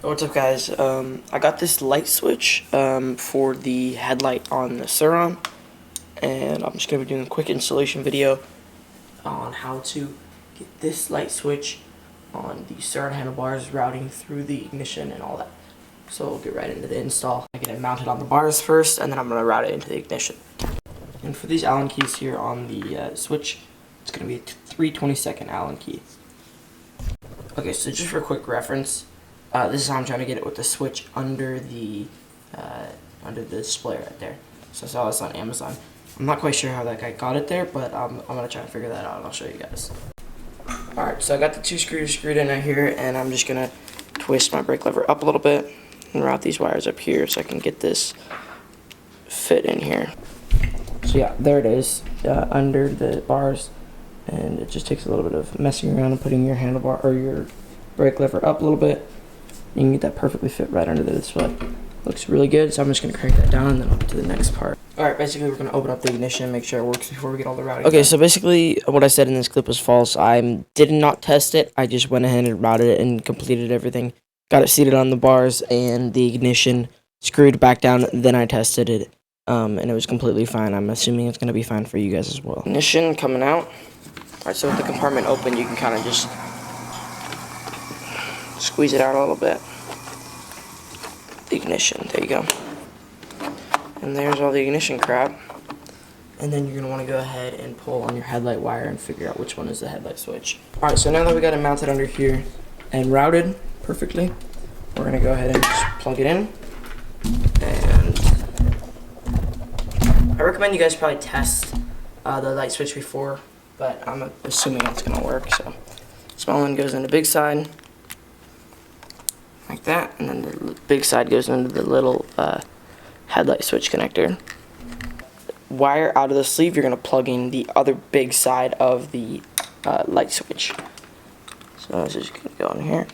What's up, guys? I got this light switch for the headlight on the Suron, and I'm just going to be doing a quick installation video on how to get this light switch on the Suron handlebars, routing through the ignition and all that. So we'll get right into the install. I get it mounted on the bars first, and then I'm going to route it into the ignition. And for these Allen keys here on the switch, it's going to be a 3/22 Allen key. Okay, so just for a quick reference, this is how I'm trying to get it with the switch under the display right there. So I saw this on Amazon. I'm not quite sure how that guy got it there, but I'm gonna try to figure that out and I'll show you guys. Alright, so I got the two screws screwed in right here, and I'm just gonna twist my brake lever up a little bit and route these wires up here so I can get this fit in here. So yeah, there it is, under the bars, and it just takes a little bit of messing around and putting your handlebar or your brake lever up a little bit. You can get that perfectly fit right under the display. Looks really good, so I'm just going to crank that down and then up to the next part. Alright, basically we're going to open up the ignition and make sure it works before we get all the routing. Okay, so basically what I said in this clip was false. I did not test it. I just went ahead and routed it and completed everything. Got it seated on the bars and the ignition screwed back down. Then I tested it, and it was completely fine. I'm assuming it's going to be fine for you guys as well. Ignition coming out. Alright, so with the compartment open, you can kind of just squeeze it out a little bit. The ignition, there you go. And there's all the ignition crap. And then you're going to want to go ahead and pull on your headlight wire and figure out which one is the headlight switch. Alright, so now that we got it mounted under here and routed perfectly, we're going to go ahead and just plug it in. And I recommend you guys probably test the light switch before, but I'm assuming it's going to work. So small one goes into big side, like that, and then the big side goes into the little headlight switch connector. Wire out of the sleeve, you're going to plug in the other big side of the light switch. So this is going to go in here.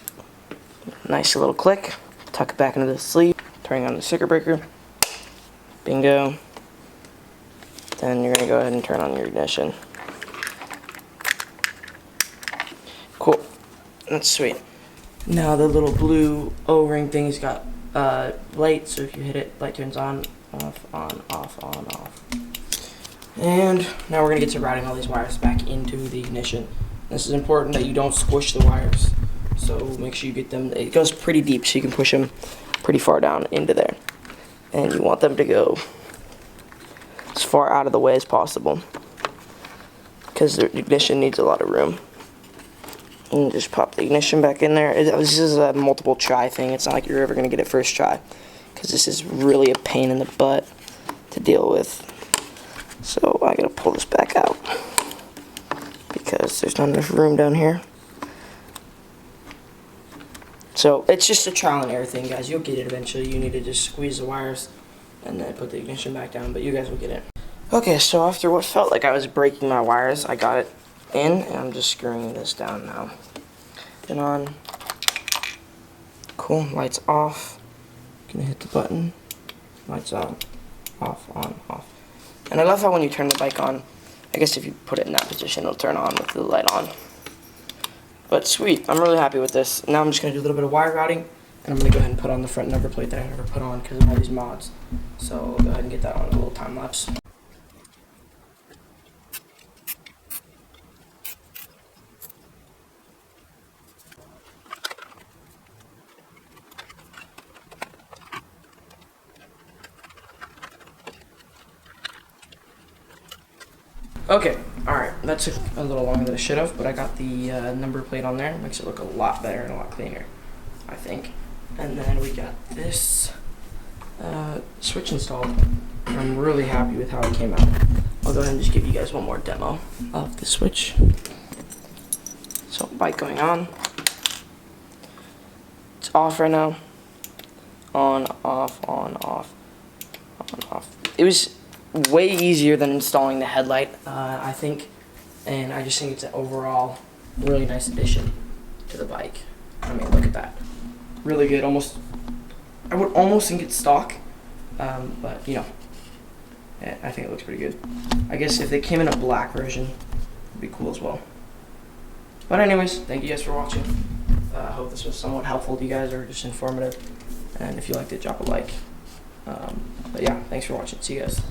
Nice little click. Tuck it back into the sleeve. Turning on the circuit breaker. Bingo. Then you're going to go ahead and turn on your ignition. Cool. That's sweet. Now the little blue O-ring thing's got light, so if you hit it, light turns on, off, on, off, on, off. And now we're going to get to routing all these wires back into the ignition. This is important that you don't squish the wires, so make sure you get them, it goes pretty deep, so you can push them pretty far down into there. And you want them to go as far out of the way as possible, because the ignition needs a lot of room. And just pop the ignition back in there. This is a multiple try thing. It's not like you're ever going to get it first try, because this is really a pain in the butt to deal with. So I got to pull this back out because there's not enough room down here. So it's just a trial and error thing, guys. You'll get it eventually. You need to just squeeze the wires and then put the ignition back down, but you guys will get it. Okay, so after what felt like I was breaking my wires, I got it in, and I'm just screwing this down now. And on. Cool, lights off. Gonna hit the button. Lights on, off, on, off. And I love how when you turn the bike on, I guess if you put it in that position, it'll turn on with the light on. But sweet, I'm really happy with this. Now I'm just gonna do a little bit of wire routing, and I'm gonna go ahead and put on the front number plate that I never put on because of all these mods. So I'll go ahead and get that on a little time lapse. Okay, alright, that took a little longer than it should have, but I got the number plate on there. Makes it look a lot better and a lot cleaner, I think. And then we got this switch installed. I'm really happy with how it came out. I'll go ahead and just give you guys one more demo of the switch. So, bike going on. It's off right now. On, off, on, off, on, off. It was way easier than installing the headlight, I think, and I just think it's an overall really nice addition to the bike. I mean, look at that, really good. I would almost think it's stock, but you know, yeah, I think it looks pretty good. I guess if they came in a black version, it'd be cool as well. But anyways, thank you guys for watching. I hope this was somewhat helpful to you guys, or just informative. And if you liked it, drop a like. But yeah, thanks for watching. See you guys.